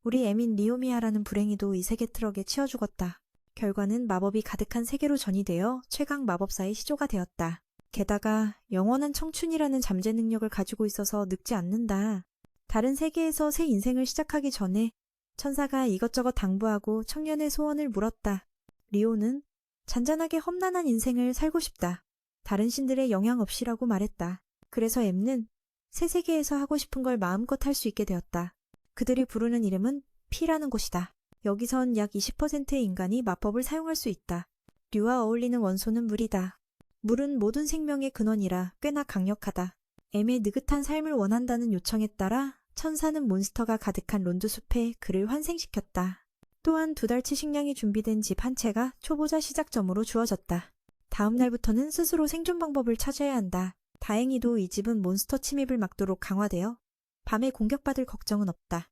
우리 애민 리오미아라는 불행이도 이 세계 트럭에 치여 죽었다. 결과는 마법이 가득한 세계로 전이되어 최강 마법사의 시조가 되었다. 게다가 영원한 청춘이라는 잠재 능력을 가지고 있어서 늙지 않는다. 다른 세계에서 새 인생을 시작하기 전에 천사가 이것저것 당부하고 청년의 소원을 물었다. 리오는 잔잔하게 험난한 인생을 살고 싶다. 다른 신들의 영향 없이라고 말했다. 그래서 M는 새 세계에서 하고 싶은 걸 마음껏 할 수 있게 되었다. 그들이 부르는 이름은 피라는 곳이다. 여기선 약 20%의 인간이 마법을 사용할 수 있다. 류와 어울리는 원소는 물이다. 물은 모든 생명의 근원이라 꽤나 강력하다. M의 느긋한 삶을 원한다는 요청에 따라 천사는 몬스터가 가득한 론드숲에 그를 환생시켰다. 또한 2달치 식량이 준비된 집 한 채가 초보자 시작점으로 주어졌다. 다음 날부터는 스스로 생존 방법을 찾아야 한다. 다행히도 이 집은 몬스터 침입을 막도록 강화되어 밤에 공격받을 걱정은 없다.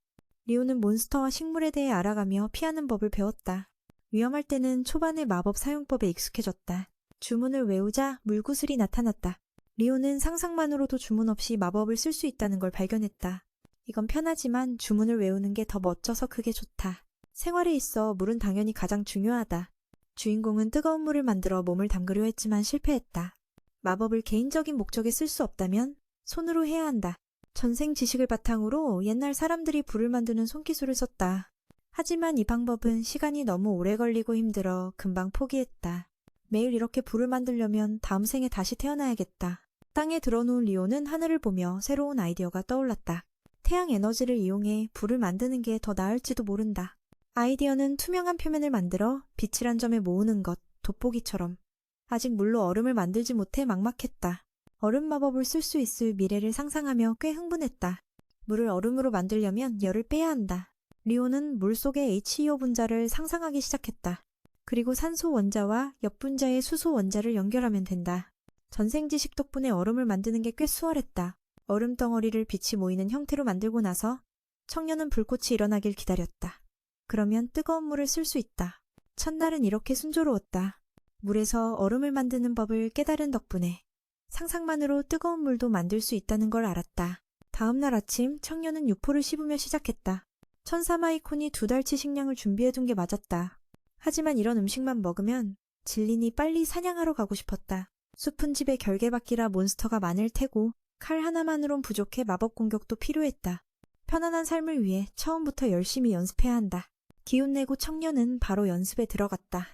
리오는 몬스터와 식물에 대해 알아가며 피하는 법을 배웠다. 위험할 때는 초반의 마법 사용법에 익숙해졌다. 주문을 외우자 물구슬이 나타났다. 리오는 상상만으로도 주문 없이 마법을 쓸 수 있다는 걸 발견했다. 이건 편하지만 주문을 외우는 게 더 멋져서 그게 좋다. 생활에 있어 물은 당연히 가장 중요하다. 주인공은 뜨거운 물을 만들어 몸을 담그려 했지만 실패했다. 마법을 개인적인 목적에 쓸 수 없다면 손으로 해야 한다. 전생 지식을 바탕으로 옛날 사람들이 불을 만드는 손기술을 썼다. 하지만 이 방법은 시간이 너무 오래 걸리고 힘들어 금방 포기했다. 매일 이렇게 불을 만들려면 다음 생에 다시 태어나야겠다. 땅에 들어놓은 리오는 하늘을 보며 새로운 아이디어가 떠올랐다. 태양 에너지를 이용해 불을 만드는 게 더 나을지도 모른다. 아이디어는 투명한 표면을 만들어 빛을 한 점에 모으는 것, 돋보기처럼. 아직 물로 얼음을 만들지 못해 막막했다. 얼음 마법을 쓸 수 있을 미래를 상상하며 꽤 흥분했다. 물을 얼음으로 만들려면 열을 빼야 한다. 리오는 물속의 H2O 분자를 상상하기 시작했다. 그리고 산소 원자와 엽 분자의 수소 원자를 연결하면 된다. 전생 지식 덕분에 얼음을 만드는 게 꽤 수월했다. 얼음 덩어리를 빛이 모이는 형태로 만들고 나서 청년은 불꽃이 일어나길 기다렸다. 그러면 뜨거운 물을 쓸 수 있다. 첫날은 이렇게 순조로웠다. 물에서 얼음을 만드는 법을 깨달은 덕분에 상상만으로 뜨거운 물도 만들 수 있다는 걸 알았다. 다음 날 아침 청년은 육포를 씹으며 시작했다. 천사 마이콘이 2달치 식량을 준비해둔 게 맞았다. 하지만 이런 음식만 먹으면 질리니 빨리 사냥하러 가고 싶었다. 숲은 집의 결계바퀴라 몬스터가 많을 테고 칼 하나만으론 부족해 마법 공격도 필요했다. 편안한 삶을 위해 처음부터 열심히 연습해야 한다. 기운내고 청년은 바로 연습에 들어갔다.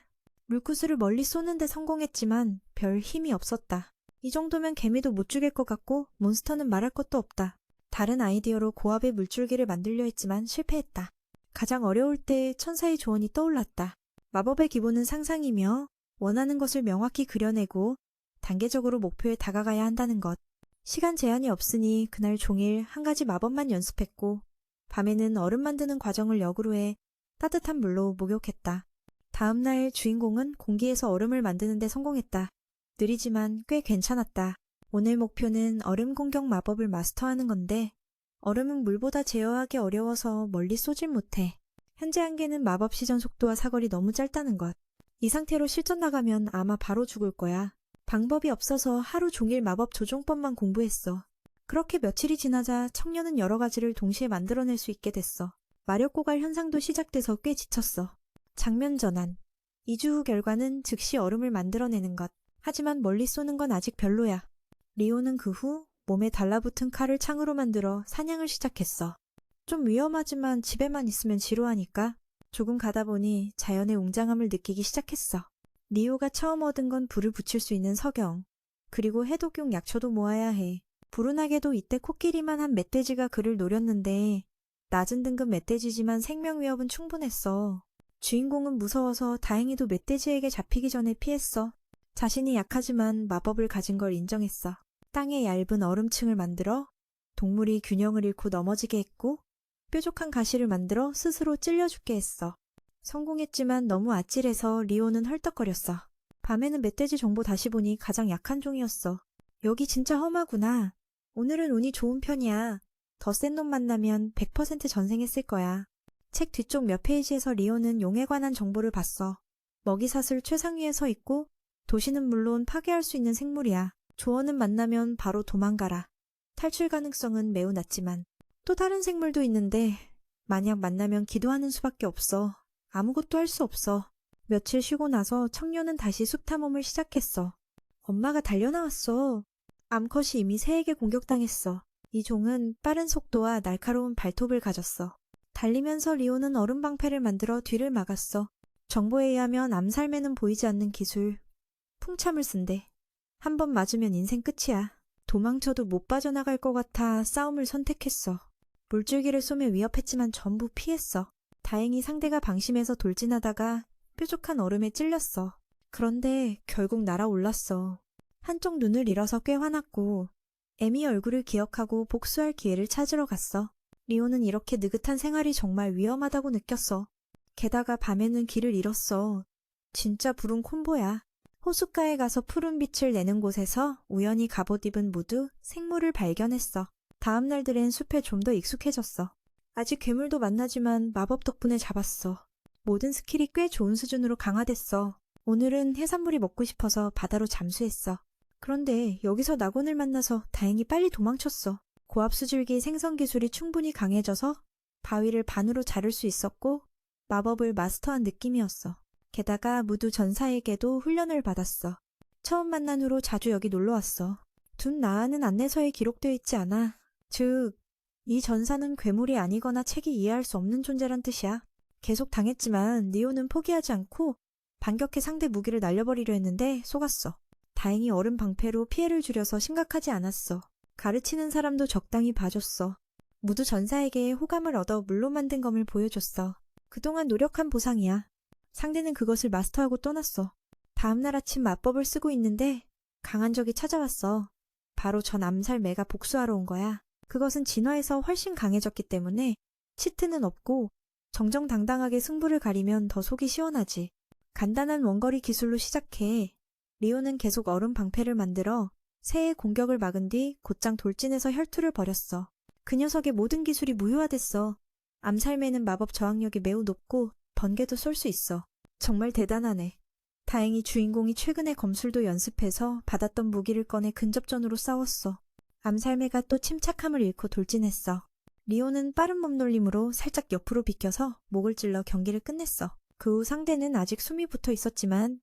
물구슬을 멀리 쏘는데 성공했지만 별 힘이 없었다. 이 정도면 개미도 못 죽일 것 같고 몬스터는 말할 것도 없다. 다른 아이디어로 고압의 물줄기를 만들려 했지만 실패했다. 가장 어려울 때 천사의 조언이 떠올랐다. 마법의 기본은 상상이며 원하는 것을 명확히 그려내고 단계적으로 목표에 다가가야 한다는 것. 시간 제한이 없으니 그날 종일 한 가지 마법만 연습했고 밤에는 얼음 만드는 과정을 역으로 해 따뜻한 물로 목욕했다. 다음 날 주인공은 공기에서 얼음을 만드는 데 성공했다. 느리지만 꽤 괜찮았다. 오늘 목표는 얼음 공격 마법을 마스터하는 건데 얼음은 물보다 제어하기 어려워서 멀리 쏘질 못해. 현재 한계는 마법 시전 속도와 사거리 너무 짧다는 것. 이 상태로 실전 나가면 아마 바로 죽을 거야. 방법이 없어서 하루 종일 마법 조종법만 공부했어. 그렇게 며칠이 지나자 청년은 여러 가지를 동시에 만들어낼 수 있게 됐어. 마력 고갈 현상도 시작돼서 꽤 지쳤어. 장면 전환. 2주 후 결과는 즉시 얼음을 만들어내는 것. 하지만 멀리 쏘는 건 아직 별로야. 리오는 그 후 몸에 달라붙은 칼을 창으로 만들어 사냥을 시작했어. 좀 위험하지만 집에만 있으면 지루하니까 조금 가다 보니 자연의 웅장함을 느끼기 시작했어. 리오가 처음 얻은 건 불을 붙일 수 있는 석영. 그리고 해독용 약초도 모아야 해. 불운하게도 이때 코끼리만 한 멧돼지가 그를 노렸는데 낮은 등급 멧돼지지만 생명 위협은 충분했어. 주인공은 무서워서 다행히도 멧돼지에게 잡히기 전에 피했어. 자신이 약하지만 마법을 가진 걸 인정했어. 땅에 얇은 얼음층을 만들어 동물이 균형을 잃고 넘어지게 했고 뾰족한 가시를 만들어 스스로 찔려 죽게 했어. 성공했지만 너무 아찔해서 리오는 헐떡거렸어. 밤에는 멧돼지 정보 다시 보니 가장 약한 종이었어. 여기 진짜 험하구나. 오늘은 운이 좋은 편이야. 더 센 놈 만나면 100% 전생했을 거야. 책 뒤쪽 몇 페이지에서 리오는 용에 관한 정보를 봤어. 먹이사슬 최상위에 서 있고 도시는 물론 파괴할 수 있는 생물이야. 조언은 만나면 바로 도망가라. 탈출 가능성은 매우 낮지만 또 다른 생물도 있는데 만약 만나면 기도하는 수밖에 없어. 아무것도 할 수 없어. 며칠 쉬고 나서 청년은 다시 숲 탐험을 시작했어. 엄마가 달려나왔어. 암컷이 이미 새에게 공격당했어. 이 종은 빠른 속도와 날카로운 발톱을 가졌어. 달리면서 리오는 얼음 방패를 만들어 뒤를 막았어. 정보에 의하면 암살매는 보이지 않는 기술, 풍참을 쓴대. 한 번 맞으면 인생 끝이야. 도망쳐도 못 빠져나갈 것 같아 싸움을 선택했어. 물줄기를 쏘며 위협했지만 전부 피했어. 다행히 상대가 방심해서 돌진하다가 뾰족한 얼음에 찔렸어. 그런데 결국 날아올랐어. 한쪽 눈을 잃어서 꽤 화났고 에미 얼굴을 기억하고 복수할 기회를 찾으러 갔어. 리오는 이렇게 느긋한 생활이 정말 위험하다고 느꼈어. 게다가 밤에는 길을 잃었어. 진짜 불운 콤보야. 호숫가에 가서 푸른 빛을 내는 곳에서 우연히 갑옷 입은 모두 생물을 발견했어. 다음 날들엔 숲에 좀 더 익숙해졌어. 아직 괴물도 만나지만 마법 덕분에 잡았어. 모든 스킬이 꽤 좋은 수준으로 강화됐어. 오늘은 해산물이 먹고 싶어서 바다로 잠수했어. 그런데 여기서 낙원을 만나서 다행히 빨리 도망쳤어. 고압수질기 생성 기술이 충분히 강해져서 바위를 반으로 자를 수 있었고 마법을 마스터한 느낌이었어. 게다가 무두 전사에게도 훈련을 받았어. 처음 만난 후로 자주 여기 놀러왔어. 둔 나아는 안내서에 기록되어 있지 않아. 즉, 이 전사는 괴물이 아니거나 책이 이해할 수 없는 존재란 뜻이야. 계속 당했지만 리오는 포기하지 않고 반격해 상대 무기를 날려버리려 했는데 속았어. 다행히 얼음 방패로 피해를 줄여서 심각하지 않았어. 가르치는 사람도 적당히 봐줬어. 무두 전사에게 호감을 얻어 물로 만든 검을 보여줬어. 그동안 노력한 보상이야. 상대는 그것을 마스터하고 떠났어. 다음날 아침 마법을 쓰고 있는데 강한 적이 찾아왔어. 바로 전 암살매가 복수하러 온 거야. 그것은 진화해서 훨씬 강해졌기 때문에 치트는 없고 정정당당하게 승부를 가리면 더 속이 시원하지. 간단한 원거리 기술로 시작해. 리오는 계속 얼음 방패를 만들어 새의 공격을 막은 뒤 곧장 돌진해서 혈투를 벌였어. 그 녀석의 모든 기술이 무효화됐어. 암살매는 마법 저항력이 매우 높고 번개도 쏠 수 있어. 정말 대단하네. 다행히 주인공이 최근에 검술도 연습해서 받았던 무기를 꺼내 근접전으로 싸웠어. 암살매가 또 침착함을 잃고 돌진했어. 리오는 빠른 몸놀림으로 살짝 옆으로 비켜서 목을 찔러 경기를 끝냈어. 그 후 상대는 아직 숨이 붙어 있었지만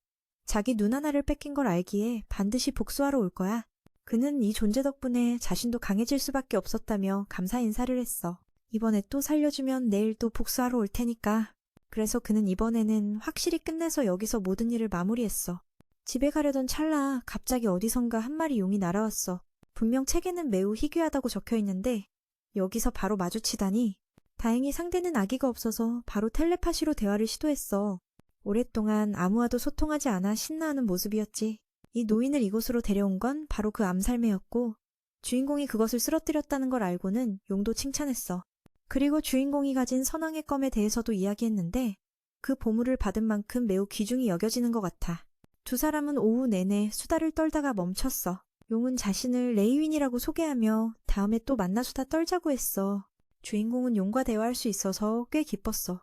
자기 눈 하나를 뺏긴 걸 알기에 반드시 복수하러 올 거야. 그는 이 존재 덕분에 자신도 강해질 수밖에 없었다며 감사 인사를 했어. 이번에 또 살려주면 내일 또 복수하러 올 테니까. 그래서 그는 이번에는 확실히 끝내서 여기서 모든 일을 마무리했어. 집에 가려던 찰나 갑자기 어디선가 한 마리 용이 날아왔어. 분명 책에는 매우 희귀하다고 적혀있는데 여기서 바로 마주치다니. 다행히 상대는 아기가 없어서 바로 텔레파시로 대화를 시도했어. 오랫동안 아무와도 소통하지 않아 신나하는 모습이었지. 이 노인을 이곳으로 데려온 건 바로 그 암살매였고 주인공이 그것을 쓰러뜨렸다는 걸 알고는 용도 칭찬했어. 그리고 주인공이 가진 선왕의 껌에 대해서도 이야기했는데 그 보물을 받은 만큼 매우 귀중히 여겨지는 것 같아. 두 사람은 오후 내내 수다를 떨다가 멈췄어. 용은 자신을 레이윈이라고 소개하며 다음에 또 만나 수다 떨자고 했어. 주인공은 용과 대화할 수 있어서 꽤 기뻤어.